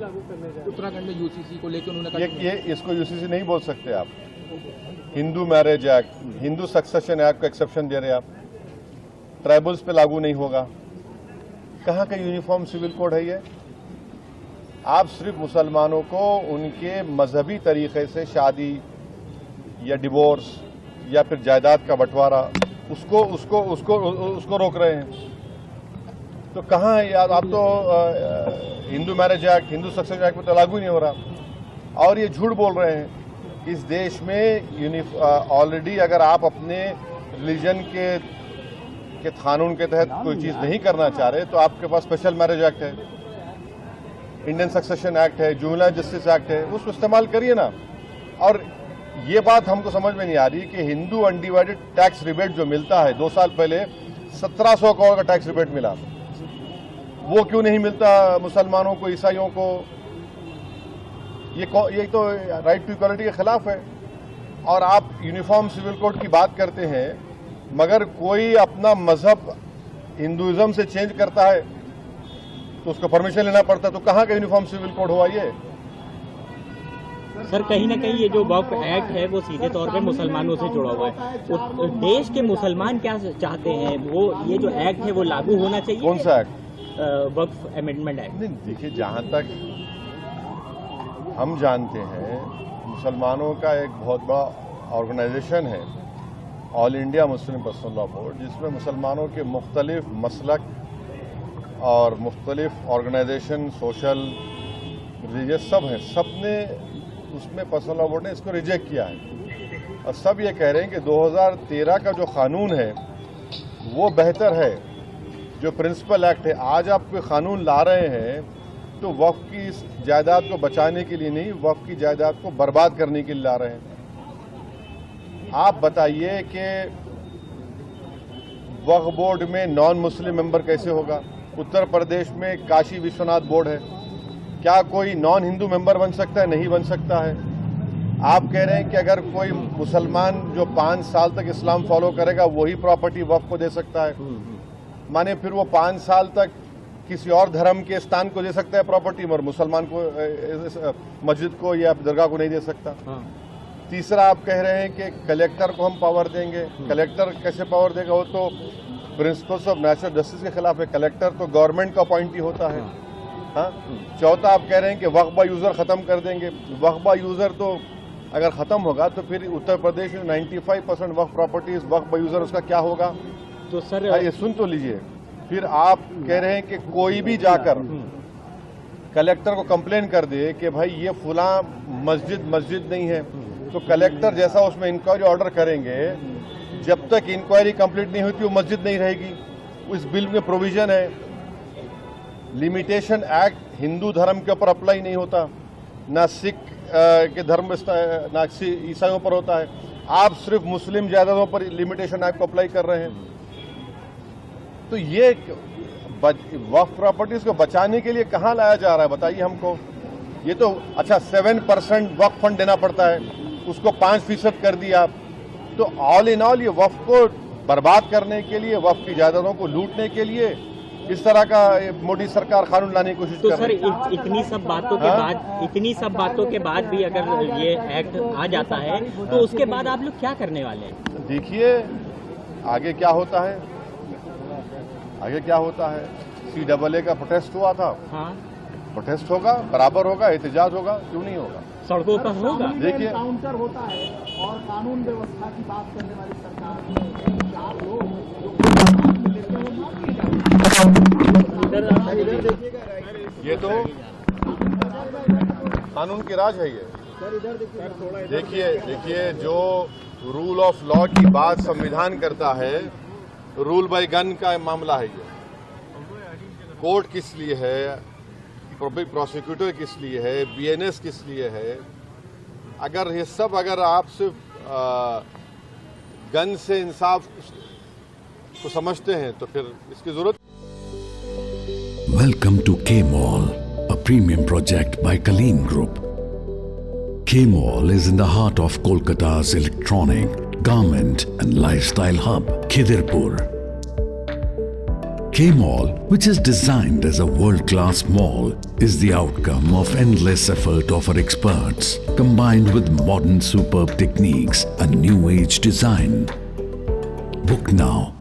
लागू करने जा रहे हैं। उत्तराखंड में यूसीसी को लेकर उन्होंने कहा ये इसको यूसीसी नहीं बोल सकते आप। Hindu marriage act, Hindu succession act को एक्सेप्शन दे रहे हैं आप। ट्राइबल्स पे लागू नहीं होगा। कहाँ का यूनिफॉर्म सिविल कोड है ये? आप सिर्फ मुसलमानों को उनके मजहबी तरीके से शादी या डिवोर्स या फिर जायदाद का बंटवारा उसको रोक रहे हैं। तो कहाँ है यार? आप तो Hindu marriage act, Hindu succession act में तो लागू नहीं हो रहा। और ये झूठ बोल रहे हैं। इस देश में ऑलरेडी अगर आप अपने रिलीजन के कानून के तहत कोई चीज़ नहीं करना चाह रहे तो आपके पास स्पेशल मैरिज एक्ट है, इंडियन सक्सेशन एक्ट है, जुवेनाइल जस्टिस एक्ट है, उसको इस्तेमाल करिए ना। और ये बात हमको समझ में नहीं आ रही कि हिंदू अनडिवाइडेड टैक्स रिबेट जो मिलता है, 2 साल पहले 1700 करोड़ का टैक्स रिबेट मिला, वो क्यों नहीं मिलता मुसलमानों को, ईसाइयों को? ये तो राइट टू इक्वालिटी के खिलाफ है। और आप यूनिफॉर्म सिविल कोड की बात करते हैं, मगर कोई अपना मजहब हिंदुइज्म से चेंज करता है तो उसको परमिशन लेना पड़ता है। तो कहाँ का यूनिफॉर्म सिविल कोड हुआ ये? सर कहीं ना कहीं ये जो वक्फ एक्ट है वो सीधे तौर पे मुसलमानों से जुड़ा हुआ है। देश के मुसलमान क्या चाहते हैं? वो ये जो एक्ट है वो लागू होना चाहिए। कौन सा एक्ट? वक्फ अमेंडमेंट एक्ट। नहीं, देखिए, जहाँ तक हम जानते हैं, मुसलमानों का एक बहुत बड़ा ऑर्गेनाइजेशन है, all India Muslim personal law board, जिसमें मुसलमानों के मुख्तलिफ मसलक और मुख्तलिफ ऑर्गेनाइजेशन, सोशल, रिलीजियस सब हैं। सब ने उसमें पर्सनल लॉ बोर्ड ने इसको रिजेक्ट किया है। और सब ये कह रहे हैं कि 2013 का जो कानून है वो बेहतर है, जो प्रिंसिपल एक्ट है। आज आप कोई कानून ला रहे हैं तो वक्फ की इस जायदाद को बचाने के लिए नहीं, वक्फ की जायदाद को बर्बाद करने के लिए ला रहे हैं। आप बताइए कि वक्फ बोर्ड में नॉन मुस्लिम मेंबर कैसे होगा? उत्तर प्रदेश में काशी विश्वनाथ बोर्ड है, क्या कोई नॉन हिंदू मेंबर बन सकता है? नहीं बन सकता है। आप कह रहे हैं कि अगर कोई मुसलमान जो 5 साल तक इस्लाम फॉलो करेगा वही प्रॉपर्टी वक्फ को दे सकता है, माने फिर वो 5 साल तक किसी और धर्म के स्थान को दे सकता है प्रॉपर्टी, मगर मुसलमान को, मस्जिद को या दरगाह को नहीं दे सकता। तीसरा, आप कह रहे हैं कि कलेक्टर को हम पावर देंगे। कलेक्टर कैसे पावर देगा? वो तो प्रिंसिपल्स ऑफ नेचुरल जस्टिस के खिलाफ है। कलेक्टर तो गवर्नमेंट का अपॉइंटी होता है। हाँ। चौथा, आप कह रहे हैं कि वक्फ बाय यूजर खत्म कर देंगे। वक्फ बाय यूजर तो अगर खत्म होगा तो फिर उत्तर प्रदेश में 95% वक्फ प्रॉपर्टीज वक्फ बाय यूजर, उसका क्या होगा? तो सर ये सुन तो लीजिए। फिर आप कह रहे हैं कि कोई भी जाकर कलेक्टर को कंप्लेन कर दे कि भाई ये फुला मस्जिद नहीं है, तो कलेक्टर जैसा उसमें इंक्वायरी ऑर्डर करेंगे, जब तक इंक्वायरी कंप्लीट नहीं होती वो मस्जिद नहीं रहेगी। उस बिल में प्रोविजन है, लिमिटेशन एक्ट हिंदू धर्म के ऊपर अप्लाई नहीं होता, ना सिख के धर्म, ना ईसाइयों पर होता है। आप सिर्फ मुस्लिम जायदादों पर लिमिटेशन एक्ट को अप्लाई कर रहे हैं। तो ये वक्फ प्रॉपर्टीज को बचाने के लिए कहाँ लाया जा रहा है, बताइए हमको। ये तो अच्छा 7% वक्फ फंड देना पड़ता है, उसको 5% कर दिया। तो ऑल इन ऑल ये वक्फ को बर्बाद करने के लिए, वक्फ की जायदादों को लूटने के लिए इस तरह का मोदी सरकार कानून लाने की कोशिश कर रही है। तो सर इतनी सब बातों के बाद भी अगर ये एक्ट आ जाता है तो उसके बाद आप लोग क्या करने वाले हैं? देखिए आगे क्या होता है। आगे क्या होता है? CAA का प्रोटेस्ट हुआ था। हाँ, प्रोटेस्ट होगा, बराबर होगा, एहतजाज होगा, क्यों नहीं होगा? सड़कों पर होगा। देखिए, काउंटर होता है और कानून व्यवस्था की बात करने वाली सरकार, 4 लोग ये तो कानून की राज है। ये देखिए जो रूल ऑफ लॉ की बात संविधान करता है, रूल बाय गन का मामला है। ये कोर्ट किस लिए है, पब्लिक प्रोसिक्यूटर किस लिए है, BNS किस लिए है? अगर ये सब आप सिर्फ गन से इंसाफ को समझते हैं तो फिर इसकी जरूरत। Welcome to K-Mall, a premium project by Kaleen Group. K-Mall is in the heart of Kolkata's electronic, garment and lifestyle hub, Khidirpur. K Mall, which is designed as a world-class mall, is the outcome of endless effort of our experts, combined with modern superb techniques and new age design. Book now